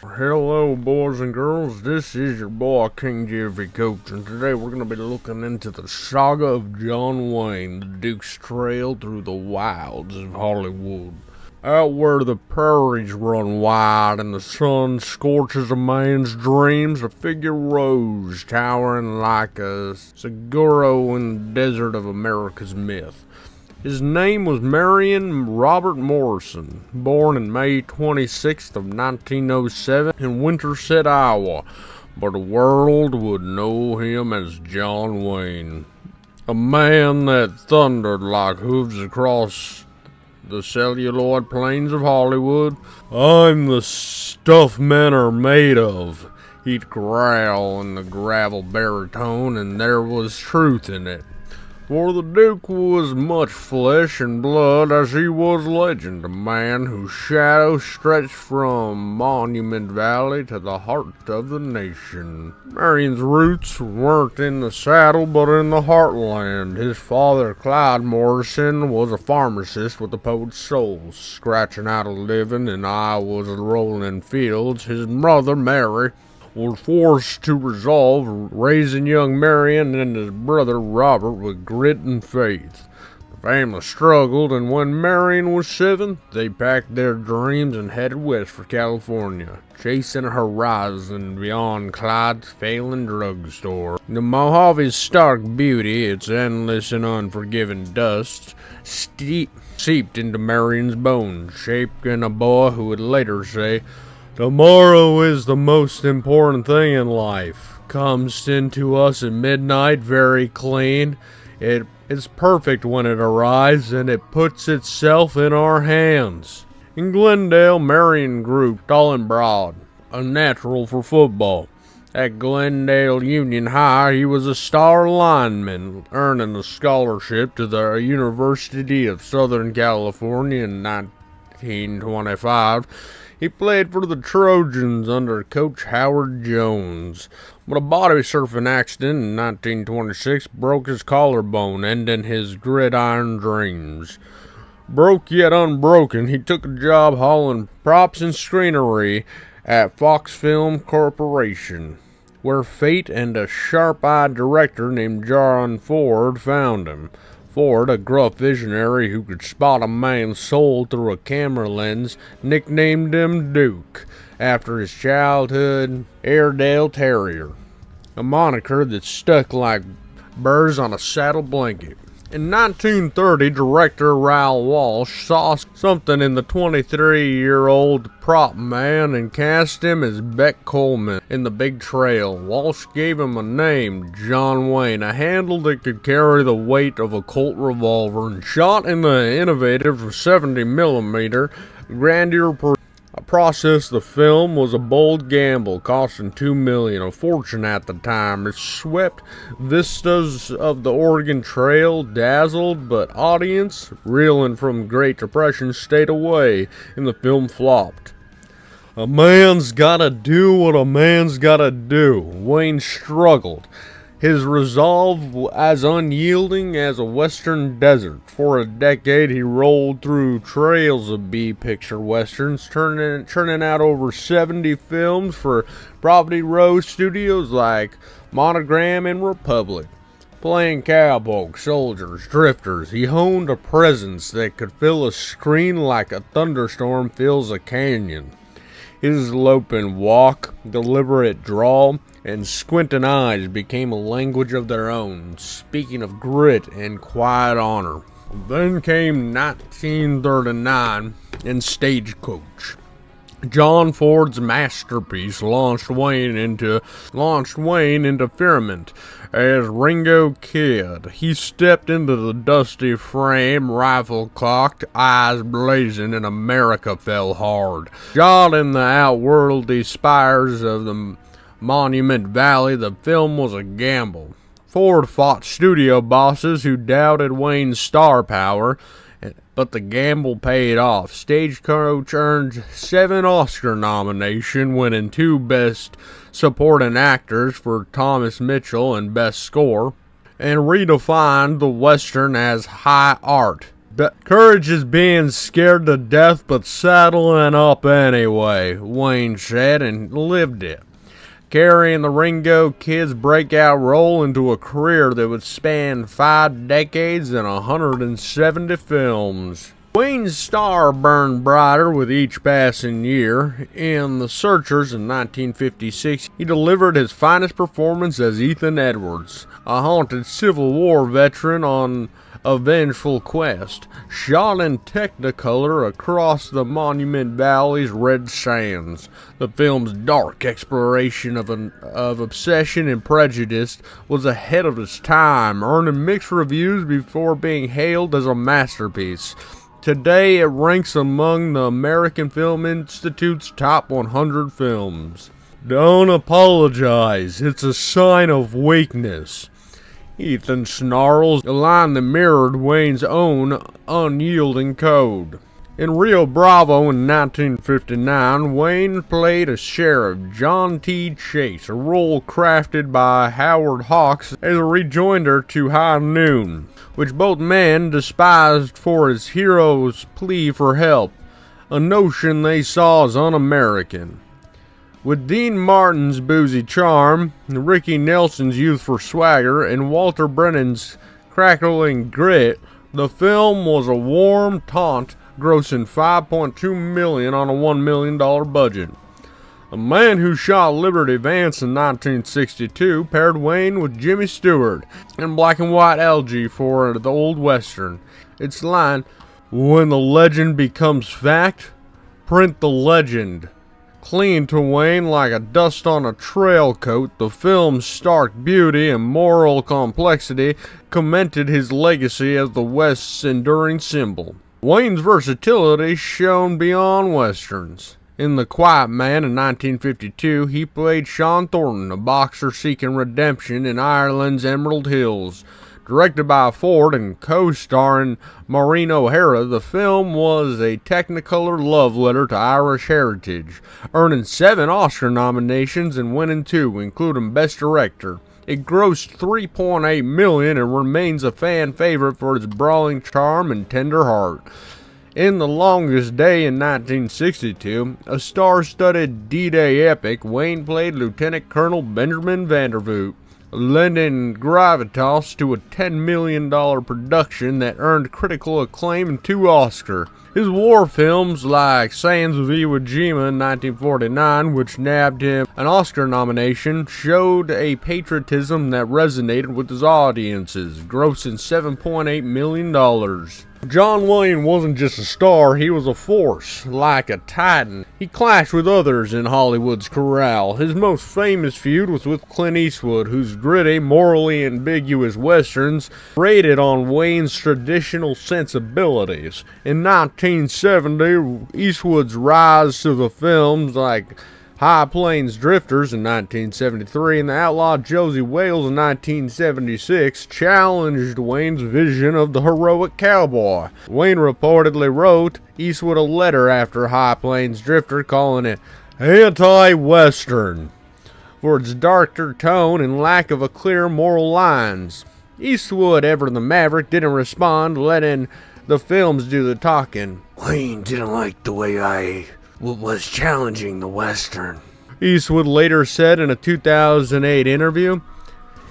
Hello, boys and girls. This is your boy, King Jeffy Coach, and today we're going to be looking into the saga of John Wayne, the Duke's trail through the wilds of Hollywood. Out where the prairies run wide and the sun scorches a man's dreams, a figure rose, towering like a saguaro in the desert of America's myth. His name was Marion Robert Morrison, born in May 26th of 1907 in Winterset, Iowa, but the world would know him as John Wayne. A man that thundered like hooves across the celluloid plains of Hollywood. "I'm the stuff men are made of," he'd growl in the gravel baritone, and there was truth in it. For the Duke was much flesh and blood as he was legend, a man whose shadow stretched from Monument Valley to the heart of the nation. Marion's roots weren't in the saddle but in the heartland. His father, Clyde Morrison, was a pharmacist with a poet's soul, scratching out a living in Iowa's rolling fields. His mother, Mary, was forced to resolve raising young Marion and his brother Robert with grit and faith. The family struggled, and when Marion was 7, they packed their dreams and headed west for California, chasing a horizon beyond Clyde's failing drugstore. The Mojave's stark beauty, its endless and unforgiving dust, seeped into Marion's bones, shaping a boy who would later say, "Tomorrow is the most important thing in life. Comes into us at midnight very clean. It's perfect when it arrives, and it puts itself in our hands." In Glendale, Marion grew tall and broad, a natural for football. At Glendale Union High, he was a star lineman, earning a scholarship to the University of Southern California in 1925. He played for the Trojans under Coach Howard Jones, but a body surfing accident in 1926 broke his collarbone, ending his gridiron dreams. Broke yet unbroken, he took a job hauling props and scenery at Fox Film Corporation, where fate and a sharp-eyed director named John Ford found him. Ford, a gruff visionary who could spot a man's soul through a camera lens, nicknamed him Duke, after his childhood Airedale Terrier, a moniker that stuck like burrs on a saddle blanket. In 1930, director Raoul Walsh saw something in the 23-year-old prop man and cast him as Beck Coleman in The Big Trail. Walsh gave him a name, John Wayne, a handle that could carry the weight of a Colt revolver, and shot in the innovative 70mm grandeur process. The film was a bold gamble, costing $2 million, a fortune at the time. It swept vistas of the Oregon Trail, dazzled, but audience, reeling from Great Depression, stayed away, and the film flopped. A man's gotta do what a man's gotta do. Wayne struggled, his resolve as unyielding as a western desert. For a decade, he rolled through trails of B-picture westerns, churning out over 70 films for Property Row studios like Monogram and Republic. Playing cowboys, soldiers, drifters, he honed a presence that could fill a screen like a thunderstorm fills a canyon. His loping walk, deliberate drawl, and squinting eyes became a language of their own, speaking of grit and quiet honor. Then came 1939 and Stagecoach. John Ford's masterpiece launched Wayne into firmament. As Ringo Kid, he stepped into the dusty frame, rifle cocked, eyes blazing, and America fell hard. Shot in the outworldly spires of the Monument Valley, the film was a gamble. Ford fought studio bosses who doubted Wayne's star power, but the gamble paid off. Stagecoach earned 7 Oscar nominations, winning 2 Best Supporting Actors for Thomas Mitchell and Best Score, and redefined the Western as high art. Courage is being scared to death but saddling up anyway, Wayne said, and lived it, carrying the Ringo Kid's breakout role into a career that would span 5 decades and 170 films. Wayne's star burned brighter with each passing year. In The Searchers in 1956, he delivered his finest performance as Ethan Edwards, a haunted Civil War veteran on a vengeful quest, shot in Technicolor across the Monument Valley's red sands. The film's dark exploration of obsession and prejudice was ahead of its time, earning mixed reviews before being hailed as a masterpiece. Today, it ranks among the American Film Institute's top 100 films. Don't apologize, it's a sign of weakness, Ethan snarls, a line that mirrored Wayne's own unyielding code. In Rio Bravo in 1959, Wayne played a sheriff, John T. Chase, a role crafted by Howard Hawks as a rejoinder to High Noon, which both men despised for his hero's plea for help, a notion they saw as un-American. With Dean Martin's boozy charm, Ricky Nelson's youthful swagger, and Walter Brennan's crackling grit, the film was a warm taunt, grossing $5.2 million on a $1 million budget. A Man Who Shot Liberty Vance in 1962 paired Wayne with Jimmy Stewart in black and white algae for the old western. Its line, "When the legend becomes fact, print the legend," clean to Wayne like a dust on a trail coat. The film's stark beauty and moral complexity cemented his legacy as the West's enduring symbol. Wayne's versatility shone beyond westerns. In The Quiet Man in 1952, he played Sean Thornton, a boxer seeking redemption in Ireland's Emerald Hills. Directed by Ford and co-starring Maureen O'Hara, the film was a Technicolor love letter to Irish heritage, earning 7 Oscar nominations and winning 2, including Best Director. It grossed $3.8 million and remains a fan favorite for its brawling charm and tender heart. In The Longest Day in 1962, a star-studded D-Day epic, Wayne played Lieutenant Colonel Benjamin Vandervoot, lending gravitas to a $10 million production that earned critical acclaim and 2 Oscars. His war films like Sands of Iwo Jima in 1949, which nabbed him an Oscar nomination, showed a patriotism that resonated with his audiences, grossing $7.8 million. John Wayne wasn't just a star, he was a force, like a titan. He clashed with others in Hollywood's corral. His most famous feud was with Clint Eastwood, whose gritty, morally ambiguous westerns rated on Wayne's traditional sensibilities. In 1970, Eastwood's rise to the films like High Plains Drifters in 1973 and The Outlaw Josie Wales in 1976 challenged Wayne's vision of the heroic cowboy. Wayne reportedly wrote Eastwood a letter after High Plains Drifter, calling it anti-Western for its darker tone and lack of a clear moral lines. Eastwood, ever the Maverick, didn't respond, letting the films do the talking. Wayne didn't like the way I was challenging the Western, Eastwood later said in a 2008 interview.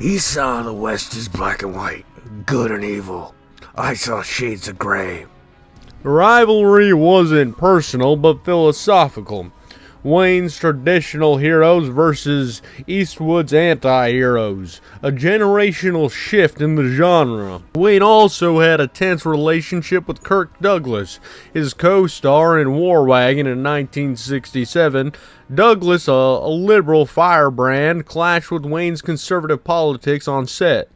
He saw the West as black and white, good and evil. I saw shades of gray. The rivalry wasn't personal but philosophical. Wayne's traditional heroes versus Eastwood's anti-heroes, a generational shift in the genre. Wayne also had a tense relationship with Kirk Douglas, his co-star in War Wagon in 1967. Douglas, a liberal firebrand, clashed with Wayne's conservative politics on set.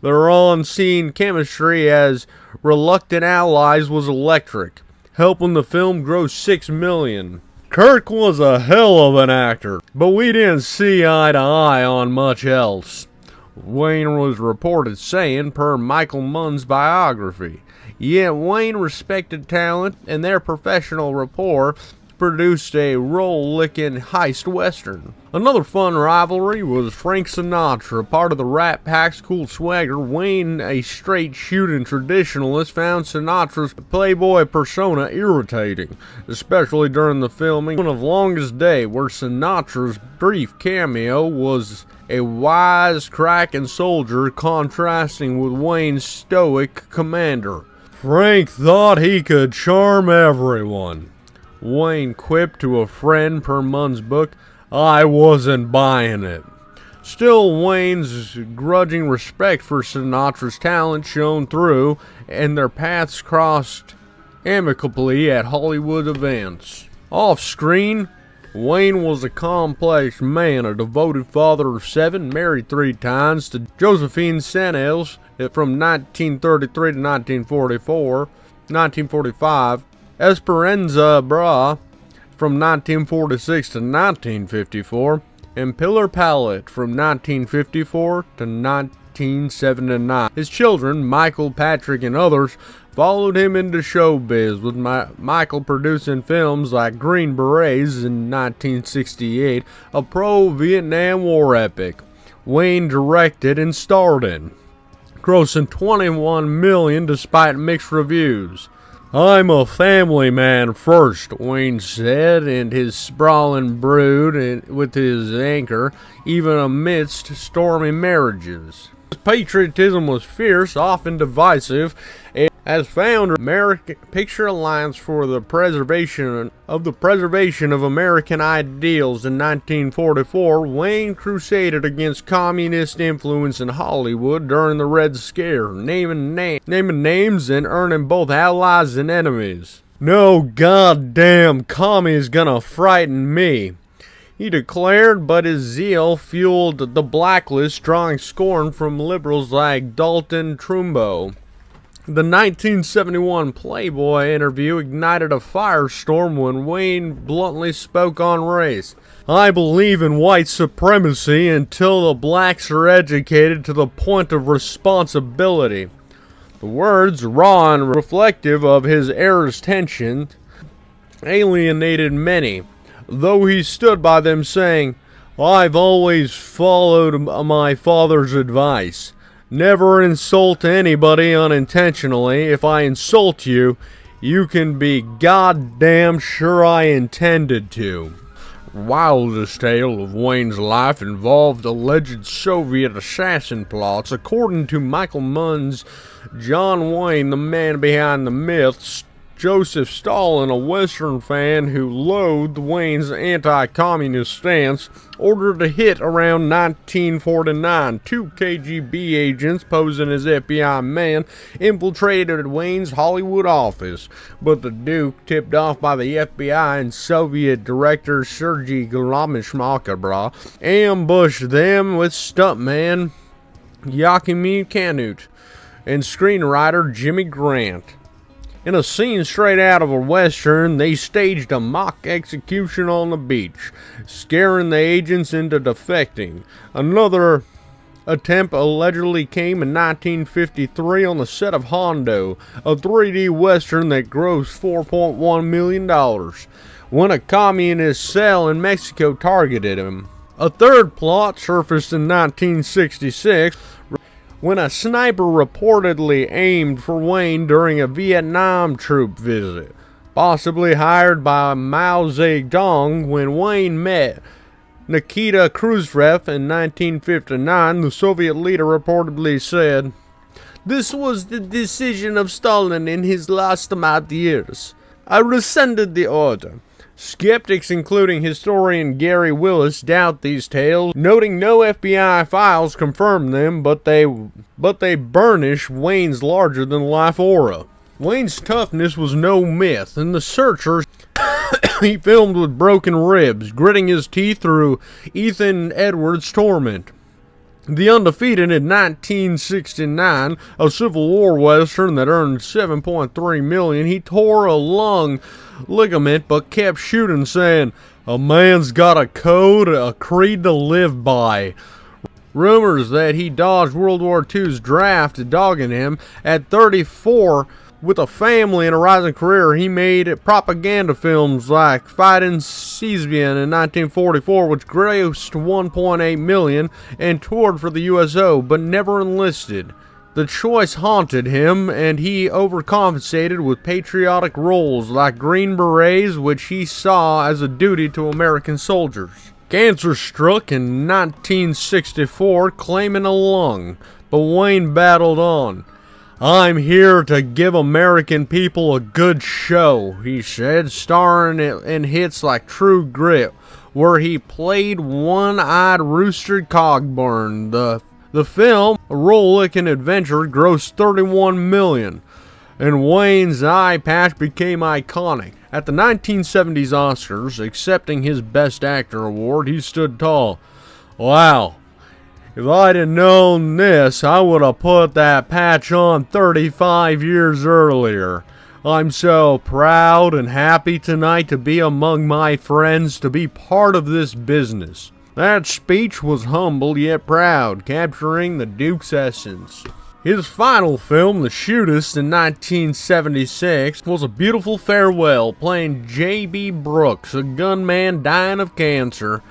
Their on-scene chemistry as reluctant allies was electric, helping the film gross $6 million. Kirk was a hell of an actor, but we didn't see eye to eye on much else, Wayne was reported saying per Michael Munn's biography. Yet Wayne respected talent, and their professional rapport produced a roll-licking heist western. Another fun rivalry was Frank Sinatra. Part of the Rat Pack's cool swagger, Wayne, a straight shooting traditionalist, found Sinatra's playboy persona irritating, especially during the filming of Longest Day, where Sinatra's brief cameo was a wise-cracking soldier contrasting with Wayne's stoic commander. Frank thought he could charm everyone. Wayne quipped to a friend per Munn's book, "I wasn't buying it." Still, Wayne's grudging respect for Sinatra's talent shone through, and their paths crossed amicably at Hollywood events. Off-screen, Wayne was a complex man, a devoted father of 7, married 3 times to Josephine Sanels from 1933 to 1945, Esperanza Bra from 1946 to 1954, and Pillar Pallet from 1954 to 1979. His children, Michael, Patrick, and others, followed him into showbiz, with Michael producing films like Green Berets in 1968, a pro-Vietnam War epic. Wayne directed and starred in, grossing $21 million despite mixed reviews. "I'm a family man first," Wayne said, and his sprawling brood with his anchor, even amidst stormy marriages. His patriotism was fierce, often divisive, and as founder of the American Picture Alliance for the Preservation of American Ideals in 1944, Wayne crusaded against communist influence in Hollywood during the Red Scare, naming names and earning both allies and enemies. "No goddamn commie's gonna frighten me," he declared, but his zeal fueled the blacklist, drawing scorn from liberals like Dalton Trumbo. The 1971 Playboy interview ignited a firestorm when Wayne bluntly spoke on race. "I believe in white supremacy until the blacks are educated to the point of responsibility." The words, raw and reflective of his era's tension, alienated many, though he stood by them saying, "I've always followed my father's advice. Never insult anybody unintentionally. If I insult you, you can be goddamn sure I intended to." Wildest tale of Wayne's life involved alleged Soviet assassin plots. According to Michael Munn's John Wayne, the man behind the myths, Joseph Stalin, a Western fan who loathed Wayne's anti-communist stance, ordered a hit around 1949. 2 KGB agents posing as FBI men infiltrated Wayne's Hollywood office, but the Duke, tipped off by the FBI and Soviet director Sergei Glamishmakabra, ambushed them with stuntman Yakimir Kanut and screenwriter Jimmy Grant. In a scene straight out of a Western, they staged a mock execution on the beach, scaring the agents into defecting. Another attempt allegedly came in 1953 on the set of Hondo, a 3D Western that grossed $4.1 million, when a communist cell in Mexico targeted him. A third plot surfaced in 1966, when a sniper reportedly aimed for Wayne during a Vietnam troop visit, possibly hired by Mao Zedong. When Wayne met Nikita Khrushchev in 1959, the Soviet leader reportedly said, "This was the decision of Stalin in his last years. I rescinded the order." Skeptics, including historian Gary Willis, doubt these tales, noting no FBI files confirm them, but they burnish Wayne's larger-than-life aura. Wayne's toughness was no myth. In The Searchers, he filmed with broken ribs, gritting his teeth through Ethan Edwards' torment. The Undefeated in 1969, a Civil War Western that earned $7.3 million, he tore a lung ligament but kept shooting, saying, "A man's got a code, a creed to live by." Rumors that he dodged World War II's draft dogging him. At 34, With a family and a rising career, he made propaganda films like Fighting Caesbian in 1944, which grossed $1.8 million, and toured for the USO, but never enlisted. The choice haunted him, and he overcompensated with patriotic roles like Green Berets, which he saw as a duty to American soldiers. Cancer struck in 1964, claiming a lung, but Wayne battled on. "I'm here to give American people a good show," he said, starring in hits like True Grit, where he played one-eyed Rooster Cogburn. The film, a rollicking adventure, grossed $31 million, and Wayne's eye patch became iconic. At the 1970s Oscars, accepting his Best Actor award, he stood tall. "Wow. If I'd have known this, I would have put that patch on 35 years earlier. I'm so proud and happy tonight to be among my friends, to be part of this business." That speech was humble yet proud, capturing the Duke's essence. His final film, The Shootist, in 1976, was a beautiful farewell, playing J.B. Brooks, a gunman dying of cancer.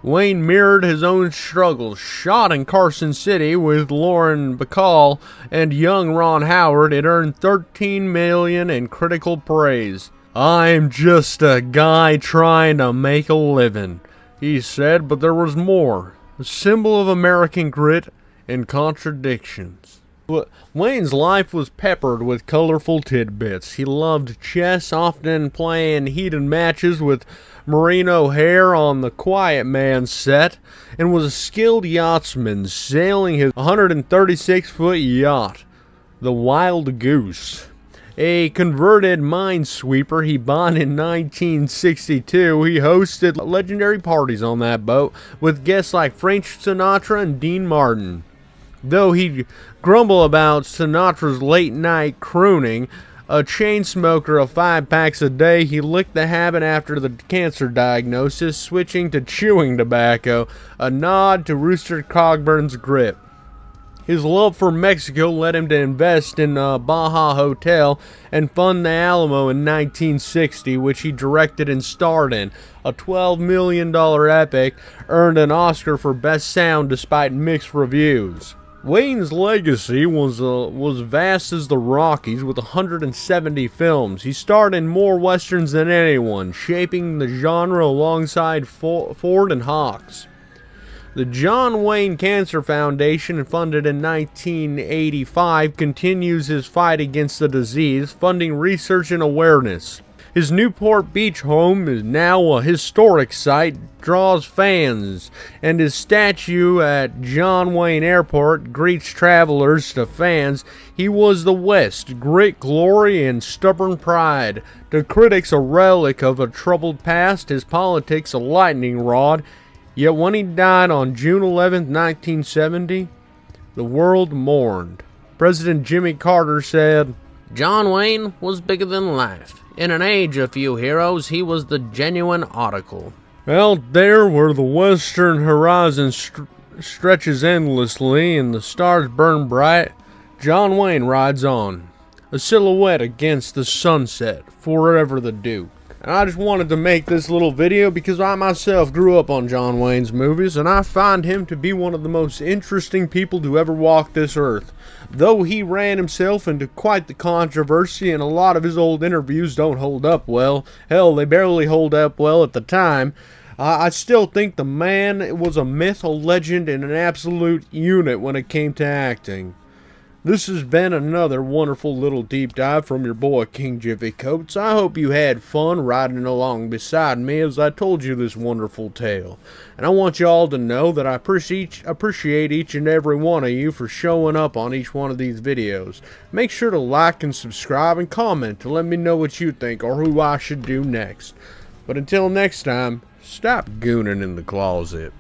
Wayne mirrored his own struggles. Shot in Carson City with Lauren Bacall and young Ron Howard, it earned $13 million in critical praise. "I'm just a guy trying to make a living," he said, but there was more. A symbol of American grit and contradictions. But Wayne's life was peppered with colorful tidbits. He loved chess, often playing heated matches with Maureen O'Hare on the Quiet Man set, and was a skilled yachtsman, sailing his 136-foot yacht, the Wild Goose. A converted minesweeper he bought in 1962, he hosted legendary parties on that boat with guests like Frank Sinatra and Dean Martin. Though he'd grumble about Sinatra's late-night crooning, a chain smoker of 5 packs a day, he licked the habit after the cancer diagnosis, switching to chewing tobacco, a nod to Rooster Cogburn's grip. His love for Mexico led him to invest in a Baja Hotel and fund the Alamo in 1960, which he directed and starred in. A $12 million epic, earned an Oscar for Best Sound despite mixed reviews. Wayne's legacy was vast as the Rockies, with 170 films. He starred in more westerns than anyone, shaping the genre alongside Ford and Hawks. The John Wayne Cancer Foundation, funded in 1985, continues his fight against the disease, funding research and awareness. His Newport Beach home is now a historic site, draws fans, and his statue at John Wayne Airport greets travelers to fans. He was the West, grit, glory, and stubborn pride. To critics, a relic of a troubled past, his politics a lightning rod. Yet when he died on June 11, 1970, the world mourned. President Jimmy Carter said, "John Wayne was bigger than life. In an age of few heroes, he was the genuine article." Out there where the western horizon stretches endlessly and the stars burn bright, John Wayne rides on, a silhouette against the sunset, forever the Duke. And I just wanted to make this little video because I myself grew up on John Wayne's movies, and I find him to be one of the most interesting people to ever walk this earth. Though he ran himself into quite the controversy, and a lot of his old interviews don't hold up well. Hell, they barely hold up well at the time. I still think the man was a myth, a legend, and an absolute unit when it came to acting. This has been another wonderful little deep dive from your boy King Jiffy Coats. I hope you had fun riding along beside me as I told you this wonderful tale. And I want you all to know that I appreciate each and every one of you for showing up on each one of these videos. Make sure to like and subscribe and comment to let me know what you think or who I should do next. But until next time, stop gooning in the closet.